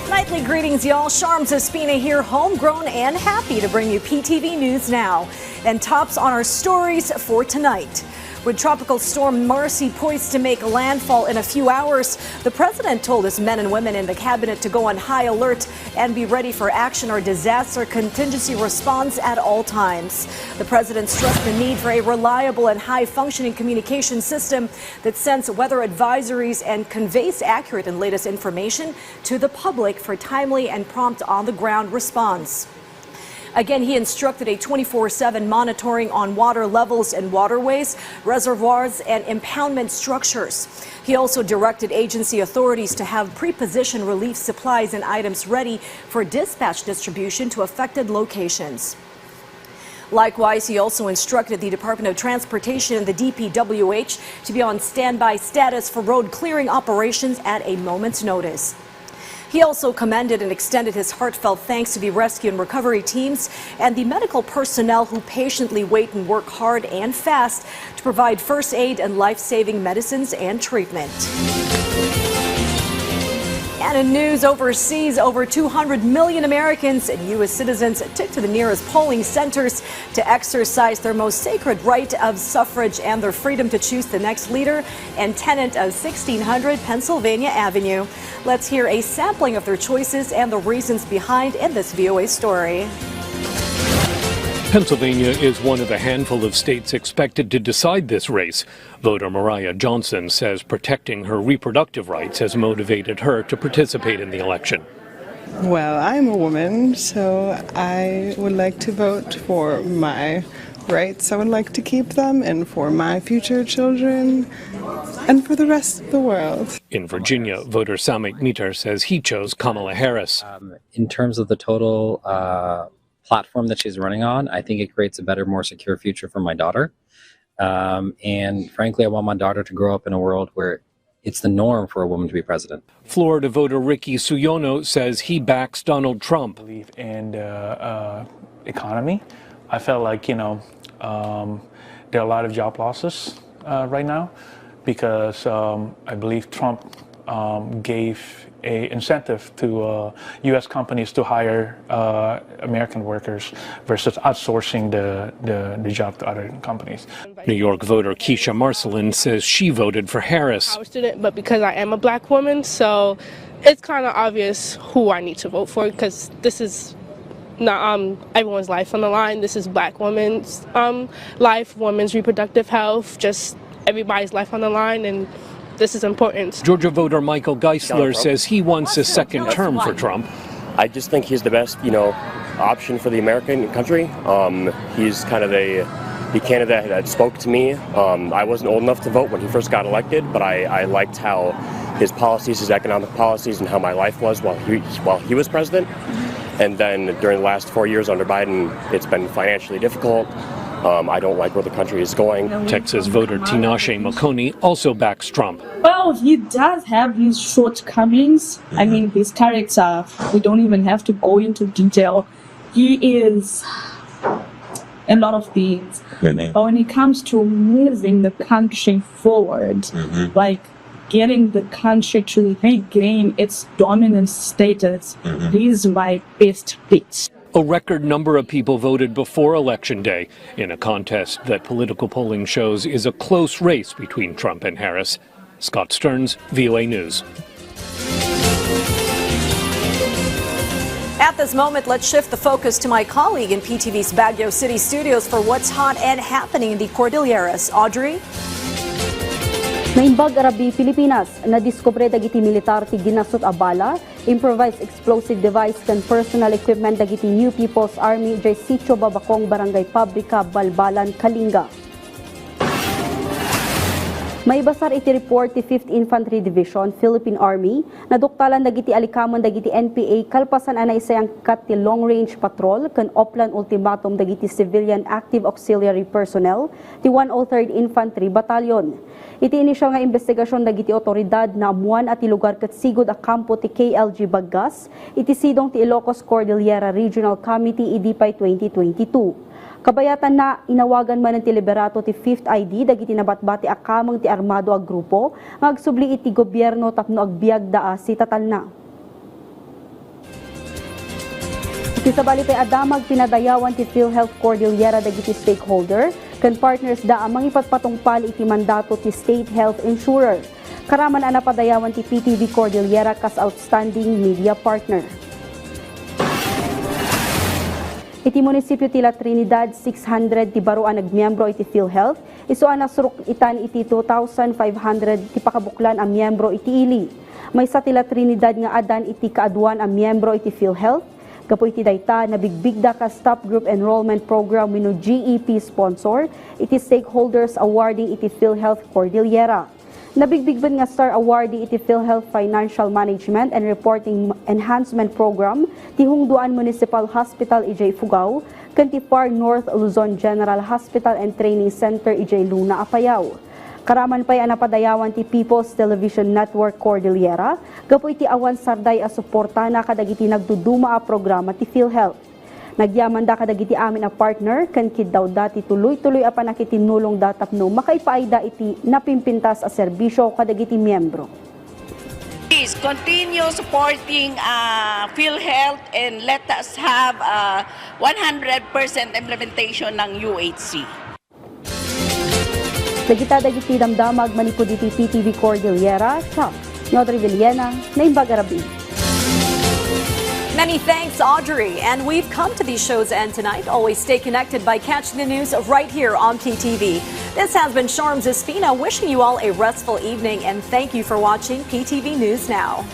Nightly greetings, y'all. Sharm Espina here, homegrown and happy to bring you PTV News now. And tops on our stories for tonight. With Tropical Storm Marcy poised to make landfall in a few hours, the president told his men and women in the cabinet to go on high alert and be ready for action or disaster contingency response at all times. The president stressed the need for a reliable and high-functioning communication system that sends weather advisories and conveys accurate and latest information to the public for timely and prompt on-the-ground response. Again, he instructed a 24/7 monitoring on water levels in waterways, reservoirs, and impoundment structures. He also directed agency authorities to have pre-positioned relief supplies and items ready for dispatch distribution to affected locations. Likewise, he also instructed the Department of Transportation and the DPWH to be on standby status for road clearing operations at a moment's notice. He also commended and extended his heartfelt thanks to the rescue and recovery teams and the medical personnel who patiently wait and work hard and fast to provide first aid and life-saving medicines and treatment. And in news overseas, over 200 million Americans and U.S. citizens took to the nearest polling centers to exercise their most sacred right of suffrage and their freedom to choose the next leader and tenant of 1600 Pennsylvania Avenue. Let's hear a sampling of their choices and the reasons behind in this VOA story. Pennsylvania is one of a handful of states expected to decide this race. Voter Mariah Johnson says protecting her reproductive rights has motivated her to participate in the election. Well, I'm a woman, so I would like to vote for my rights. I would like to keep them, and for my future children, and for the rest of the world. In Virginia, voter Samik Mitar says he chose Kamala Harris. In terms of the total platform that she's running on, I think it creates a better, more secure future for my daughter. And frankly, I want my daughter to grow up in a world where it's the norm for a woman to be president. Florida voter Ricky Suyono says he backs Donald Trump. I believe in the economy. I felt like, there are a lot of job losses right now because I believe Trump gave an incentive to U.S. companies to hire American workers versus outsourcing the job to other companies. New York voter Keisha Marcelin says she voted for Harris. I'm a student, but because I am a black woman, so it's kind of obvious who I need to vote for because this is not everyone's life on the line. This is black women's life, women's reproductive health, just everybody's life on the line, and this is important. Georgia voter Michael Geisler says he wants a second term for Trump. I just think he's the best, option for the American country. He's kind of the candidate that spoke to me. I wasn't old enough to vote when he first got elected, but I liked how his policies, his economic policies, and how my life was while he was president. And then during the last 4 years under Biden, it's been financially difficult. I don't like where the country is going. Texas voter Tinashe McConey also backs Trump. Well, he does have his shortcomings. I mean, his character, we don't even have to go into detail. He is a lot of things. But when it comes to moving the country forward, like getting the country to regain its dominant status, he's my best fit. A record number of people voted before Election Day in a contest that political polling shows is a close race between Trump and Harris. Scott Stearns, VOA News. At this moment, let's shift the focus to my colleague in PTV's Baguio City studios for what's hot and happening in the Cordilleras. Audrey? Naimbag Arabi, Pilipinas, nadiskubre dagiti militar ti ginasot a bala, improvised explosive device kan personal equipment dagiti New People's Army jay Sitio Bagong Barangay Pabrika, Balbalan, Kalinga. May basar iti report ti 5th Infantry Division, Philippine Army, naduktalan dagiti alikamon dagiti NPA kalpasan anay sayang kat ti long range patrol kan oplan ultimatum dagiti civilian active auxiliary personnel ti 103rd Infantry Battalion. Iti inisyal nga investigasyon dagiti otoridad na amuan at lugar ket sigod a kampo ti KLG Baggas, iti sidong ti Ilocos Cordillera Regional Committee idipay 2022. Kabayatan na inawagan man ng tiliberato ti 5th ID dagiti nabatbati akamang ti armado ag grupo nga agsubli iti gobyerno tapno agbiag daa si tatalna. Iti sabali pay adamag pinadayawan ti PhilHealth Cordillera dagiti stakeholder ken partners da amang ipatpatungpal iti mandato ti state health insurer. Karaman ana padayawan ti PTV Cordillera kas outstanding media partner. Iti munisipyo ti La Trinidad, 600 ti baruan nagmiyembro iti PhilHealth. Isuan nasuruk itan iti 2,500 ti pakabuklan ang miyembro iti ili. May sa ti La Trinidad nga adan iti kaaduan ang miyembro iti PhilHealth. Kapo iti dayta na bigbigda ka stop group enrollment program wino GEP sponsor iti stakeholders awarding iti PhilHealth Cordillera. Nabigbigban nga star awardee iti PhilHealth Financial Management and Reporting Enhancement Program ti Hungduan Municipal Hospital IJ Fugao ken ti Far North Luzon General Hospital and Training Center IJ Luna Apayao. Karaman pay anapadayawan ti People's Television Network Cordillera gapo iti awan sarday a suportana kadagiti nagduduma a programa ti PhilHealth. Nagyaman da kadagiti amin a partner kan kiddaw dati tuloy-tuloy a panakitinulong datapno makaipaayda iti napimpintas a serbisyo kadagiti miyembro. Please continue supporting PhilHealth and let us have 100% implementation ng UHC. Dagiti damdamag manipud iti PTV Cordillera, siya, Nodri Villena, na Imbagarabi. Many thanks, Audrey. And we've come to these shows' end tonight. Always stay connected by catching the news right here on PTV. This has been Sharms Espina wishing you all a restful evening and thank you for watching PTV News Now.